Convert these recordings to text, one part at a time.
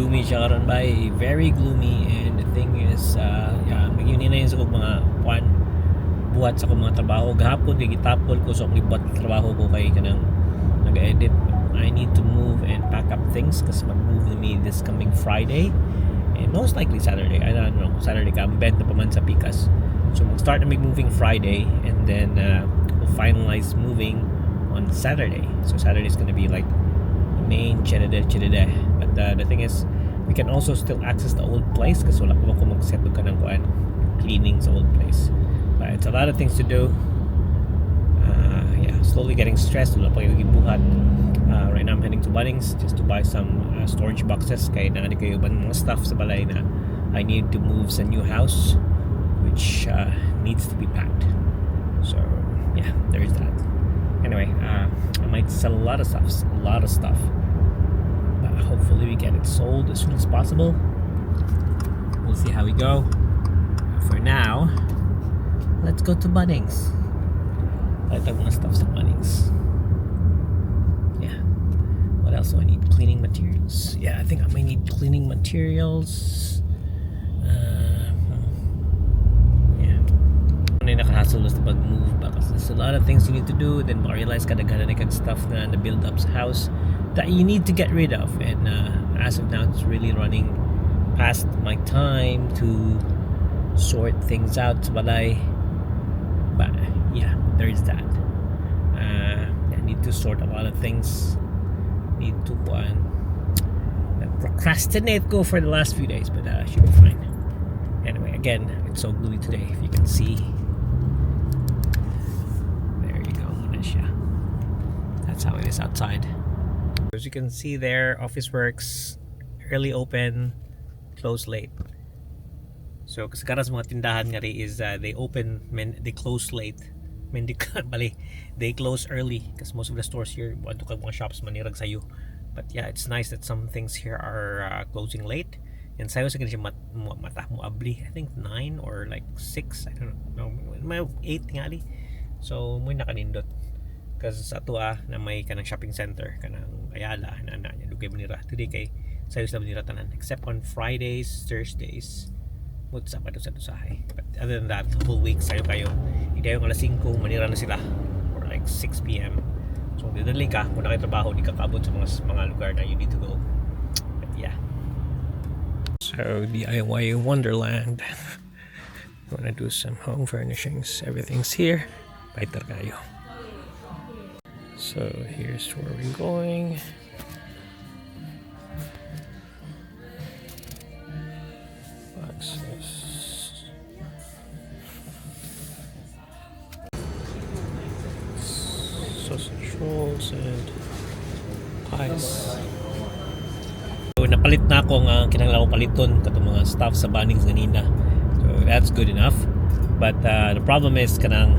gloomy siya karon bay, very gloomy. And the thing is yeah, maging ninayin sa kong mga buhat sa kong mga trabaho gahapon kay gitapol ko so libat trabaho ko kay kanang nag-edit. I need to move and pack up things kasi mag-move na me this coming Friday and most likely Saturday. I don't know, Saturday ka bed na pa man sa Pikas, so mag-start na moving Friday and then we'll finalize moving on Saturday. So Saturday is gonna be like the main chedede. But the thing is we can also still access the old place kasi wala pa ako mag-set ka ng kuan cleaning sa old place. But it's a lot of things to do. Yeah, slowly getting stressed. Wala pa yung gibuhat. Right now I'm heading to Bunnings just to buy some storage boxes kaya na kayo ba mga stuff sa balay na I need to move sa new house which needs to be packed. So yeah, there's that. Anyway, I might sell a lot of stuff, but hopefully we get it sold as soon as possible. We'll see how we go. For now, let's go to Bunnings. I have mga stuff sa Bunnings. Yeah. What else do I need? Cleaning materials. Yeah, I think I might need cleaning materials. Yeah. Ano nakahassle was to pag-move because there's a lot of things you need to do. Then ma-realize ka nagana na stuff na build up sa house that you need to get rid of. And as of now, it's really running past my time to sort things out sa balay. But yeah, there's that. I need to sort a lot of things. Need to procrastinate go for the last few days, but should be fine. Anyway, again, it's so gloomy today. If you can see, there you go. That's how it is outside. As you can see there, office works early open, close late. So kasi karas mga tindahan nga rin is they open, they close late. They close early because most of the stores here, mga shops manirag sayo. But yeah, it's nice that some things here are closing late. And sayo sa ganun siya muabli. I think 9 or like 6. I don't know. May 8 nga li. So muy nakanindot. Kasi sa ato na may kanang shopping center, kanang Ayala, na lugay manira. Today kay sayo sila manira tanan. Except on Fridays, Thursdays. Sa padusahay. But other than that, the whole week sayo kayo. Hindi yung alas 5 manira na sila or like 6 p.m. So didali ka kung nakatrabaho di ka kaabot sa mga lugar na you need to go. But yeah. So DIY Wonderland. You wanna do some home furnishings. Everything's here. Paiter kayo. So here's where we're going. Sausage rolls and pies. So napalit na ako nga kinahanglan ko paliton katong mga stuff sa Bunnings ganina. So that's good enough. But the problem is kanang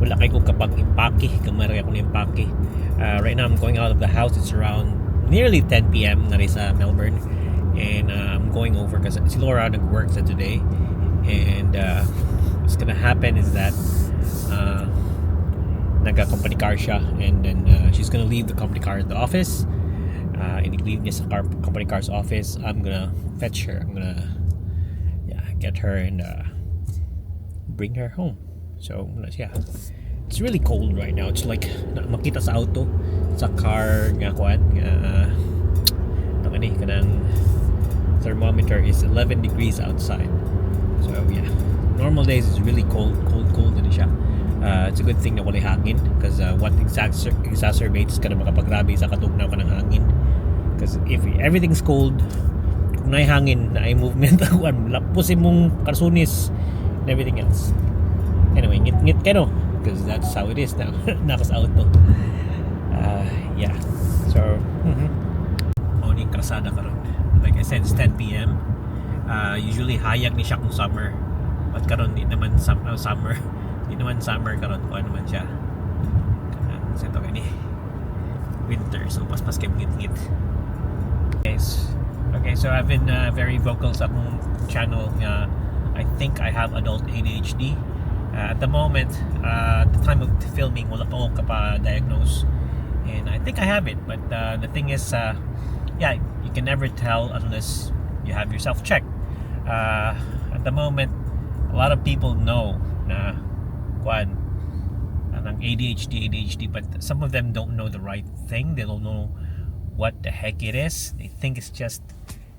wala kay ko kapag impake, kamara ako ni impake. Right now I'm going out of the house. It's around nearly 10 p.m. na rin sa Melbourne. And I'm going over because si Laura nag-work sa today. And what's gonna happen is that naga-company car siya, and then she's gonna leave the company car at the office. And leave niya sa company car's office. I'm gonna fetch her. I'm gonna get her and bring her home. So yeah, it's really cold right now. It's like makita sa auto, sa car nga kuan kanang thermometer is 11 degrees outside. So yeah, normal days is really cold na siya. It's a good thing na wala hangin because what exacerbates ka na makapagrabe sa katugnaw ka ng hangin. Because if everything's cold, kung na hangin, na movement, lapos mong karsunis and everything else. Anyway, ngit kayo because that's how it is now. Nakas auto. Yeah. So, morning krasada karon. Like I said, it's 10 p.m. Usually hayag ni siya kung summer. But karon di naman summer. Di naman summer karon, kung ano man siya. Sa ito ni winter, so paspas kay ngit-ngit. Okay, so I've been very vocal sa akong channel nga I think I have adult ADHD. At the moment, at the time of filming, wala pa ako kapa-diagnose. And I think I have it, but the thing is, yeah, you can never tell unless you have yourself checked. At the moment, a lot of people know na kuan ng ADHD, but some of them don't know the right thing. They don't know what the heck it is. They think it's just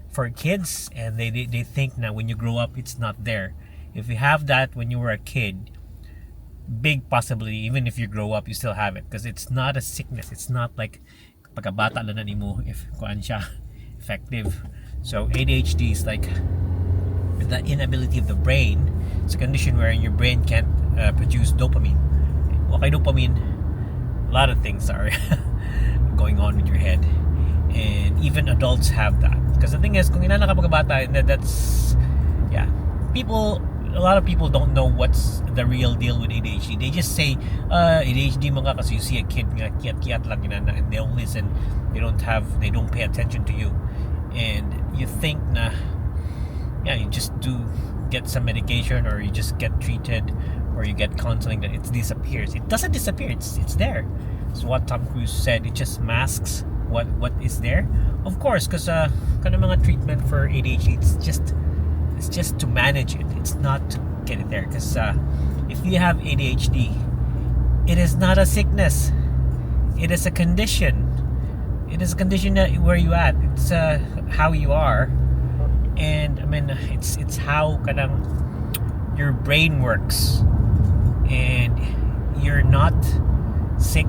for kids, and they think na when you grow up it's not there. If you have that when you were a kid, big possibility even if you grow up you still have it, because it's not a sickness. It's not like pagkabata lang na nimo if kuan siya effective. So ADHD is like the inability of the brain. It's a condition where your brain can't produce dopamine. Okay, dopamine, a lot of things are going on with your head, and even adults have that. Because the thing is, kung inana ka pagkabata, that's a lot of people don't know what's the real deal with ADHD. They just say ADHD mo nga kasi you see a kid nga kiyat lang inana, and they don't listen. They don't pay attention to you, and you think na you just do get some medication, or you just get treated, or you get counseling, that it disappears. It doesn't disappear. It's there. So what Tom Cruise said, it just masks what is there. Of course, because kind of mga treatment for ADHD, it's just to manage it. It's not to get it there. Because if you have ADHD, it is not a sickness. It is a condition. It is a condition that where you at. It's how you are, and I mean it's how kanang your brain works. And you're not sick,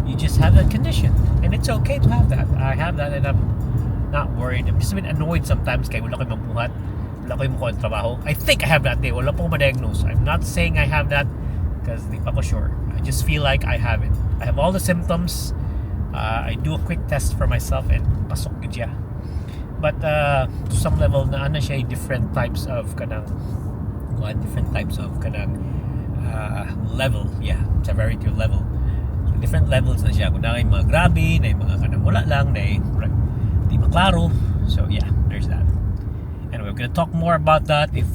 you just have that condition, and it's okay to have that. I have that, and I'm not worried. I'm just a bit annoyed sometimes kaya wala ko mabuhat, wala ko mukuha ng trabaho. I think I have that day, wala po ma-diagnose. I'm not saying I have that because di pa ko sure. I just feel like I have it. I have all the symptoms. I do a quick test for myself and pasok ko siya. But to some level na siya different types of kanang level, severity level. So different levels na siya. Kung na mga grabe, na mga kanang wala lang, na di maklaro. So there's that. Anyway, we're gonna talk more about that if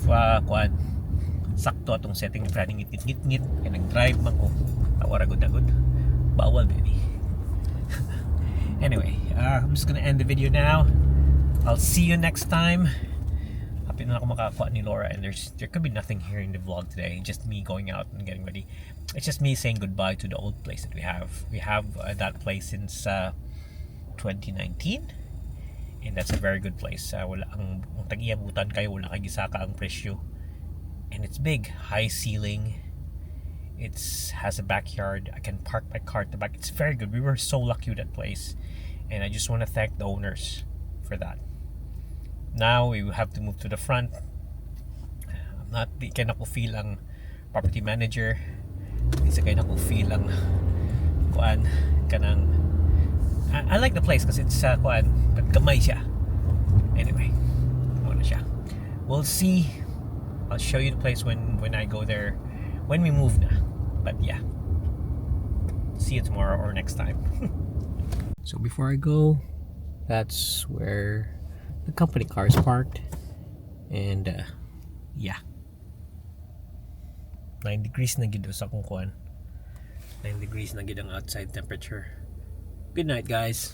sakto atong setting ni Freddy ngit-ngit kaya nag-drive man ko. Tawaragod-agod. Bawal baby. Anyway, I'm just gonna end the video now. I'll see you next time. Happy na ako makakuha ni Laura, and there could be nothing here in the vlog today. Just me going out and getting ready. It's just me saying goodbye to the old place that we have. We have that place since 2019, and that's a very good place. Wala ang tag-iabutan kayo, wala kay gisaka ang presyo, and it's big, high ceiling. It has a backyard. I can park my car at the back. It's very good. We were so lucky with that place, and I just want to thank the owners for that. Now we have to move to the front. Di kaya na ko feel ang property manager. Di sa kaya na ko feel ang kanang I like the place because it's gamay siya. Anyway, muna siya. We'll see. I'll show you the place when I go there, when we move na. But see you tomorrow or next time. So before I go, that's where the company car is parked, and 9 degrees na gid sa akong kuan. 9 degrees na gid ang outside temperature. Good night, guys.